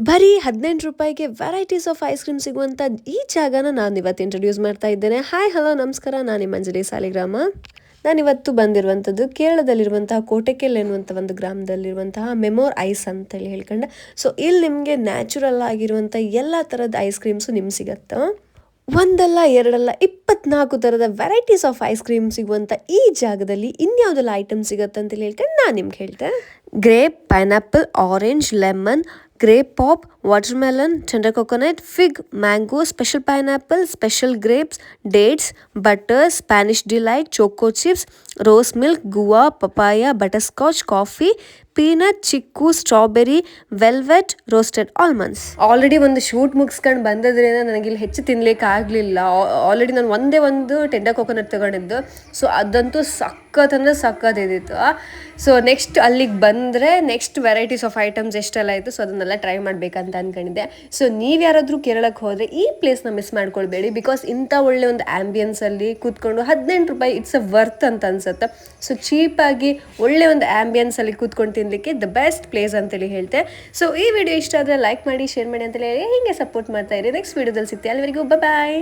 ಬರೀ 18 ರೂಪಾಯಿಗೆ varieties of ice cream ಸಿಗುವಂಥ ಈ ಜಾಗನ ನಾನು ಇವತ್ತು ಇಂಟ್ರೊಡ್ಯೂಸ್ ಮಾಡ್ತಾ ಇದ್ದೇನೆ. ಹಾಯ್ ಹಲೋ ನಮಸ್ಕಾರ, ನಾನು ನಿಮ್ಮ ಅಂಜಲಿ ಸಾಲಿಗ್ರಾಮ. ನಾನಿವತ್ತು ಬಂದಿರುವಂಥದ್ದು ಕೇರಳದಲ್ಲಿರುವಂತಹ ಕೋಟೆಕೆಲ್ ಎನ್ನುವಂಥ ಒಂದು ಗ್ರಾಮದಲ್ಲಿರುವಂತಹ ಮೆಮೋರ್ ಐಸ್ ಅಂತೇಳಿ ಹೇಳ್ಕೊಂಡೆ. ಸೊ ಇಲ್ಲಿ ನಿಮಗೆ ನ್ಯಾಚುರಲ್ ಆಗಿರುವಂಥ ಎಲ್ಲ ಥರದ ಐಸ್ ಕ್ರೀಮ್ಸು ನಿಮ್ಗೆ ಸಿಗತ್ತೆ. ಒಂದಲ್ಲ ಎರಡಲ್ಲ 24 ಥರದ ವೆರೈಟೀಸ್ ಆಫ್ ಐಸ್ ಕ್ರೀಮ್ ಸಿಗುವಂಥ ಈ ಜಾಗದಲ್ಲಿ ಇನ್ಯಾವುದೆಲ್ಲ ಐಟಮ್ ಸಿಗುತ್ತೆ ಅಂತೇಳಿ ಹೇಳ್ಕೊಂಡು ನಾನು ನಿಮ್ಗೆ ಹೇಳ್ತೆ. Grape, pineapple, orange, lemon, grape pop, watermelon, tender coconut, fig, mango, special pineapple, special grapes, dates, butter, Spanish delight, choco chips, rose milk, guava, papaya, butterscotch, coffee, peanut, chikoo, strawberry, velvet, roasted almonds. Already ಒಂದು shoot ಮುಗಿಸ್ಕೊಂಡು ಬಂದದ್ರಿಂದ ನನಗಿಲ್ಲಿ ಹೆಚ್ಚು ತಿನ್ಲಿಕ್ಕೆ ಆಗಲಿಲ್ಲ. Already ನಾನು ಒಂದೇ ಒಂದು tender coconut ತೊಗೊಂಡಿದ್ದು. ಸೊ ಅದಂತೂ ಸಕ್ಕತ್ತಿತ್ತು. ಸೊ ನೆಕ್ಸ್ಟ್ ಅಲ್ಲಿಗೆ ಬಂದರೆ ನೆಕ್ಸ್ಟ್ ವೆರೈಟೀಸ್ ಆಫ್ ಐಟಮ್ಸ್ ಎಷ್ಟೆಲ್ಲ ಇತ್ತು, ಸೊ ಅದನ್ನೆಲ್ಲ ಟ್ರೈ ಮಾಡಬೇಕಂತ ಅಂದ್ಕೊಂಡಿದ್ದೆ. ಸೊ ನೀವು ಯಾರಾದರೂ ಕೇರಳಕ್ಕೆ ಹೋದರೆ ಈ ಪ್ಲೇಸ್ನ ಮಿಸ್ ಮಾಡ್ಕೊಳ್ಬೇಡಿ. ಬಿಕಾಸ್ ಇಂಥ ಒಳ್ಳೆ ಒಂದು ಆ್ಯಂಬಿಯನ್ಸಲ್ಲಿ ಕೂತ್ಕೊಂಡು 18 ರೂಪಾಯಿ ಇಟ್ಸ್ ಅ ವರ್ತ್ ಅಂತ ಅನ್ಸುತ್ತೆ. ಸೊ ಚೀಪಾಗಿ ಒಳ್ಳೆ ಒಂದು ಆ್ಯಂಬಿಯನ್ಸಲ್ಲಿ ಕೂತ್ಕೊಂಡು ತಿನ್ನಲಿಕ್ಕೆ ದ ಬೆಸ್ಟ್ ಪ್ಲೇಸ್ ಅಂತೇಳಿ ಹೇಳ್ತೆ. ಸೊ ಈ ವಿಡಿಯೋ ಇಷ್ಟ ಆದರೆ ಲೈಕ್ ಮಾಡಿ, ಶೇರ್ ಮಾಡಿ ಅಂತೇಳಿ ಹೀಗೆ ಸಪೋರ್ಟ್ ಮಾಡ್ತಾ ಇರಿ. ನೆಕ್ಸ್ಟ್ ವಿಡಿಯೋದಲ್ಲಿ ಸಿಗ್ತೀವಿ. ಅಲ್ಲಿವರೆಗೂ ಬಾಯ್.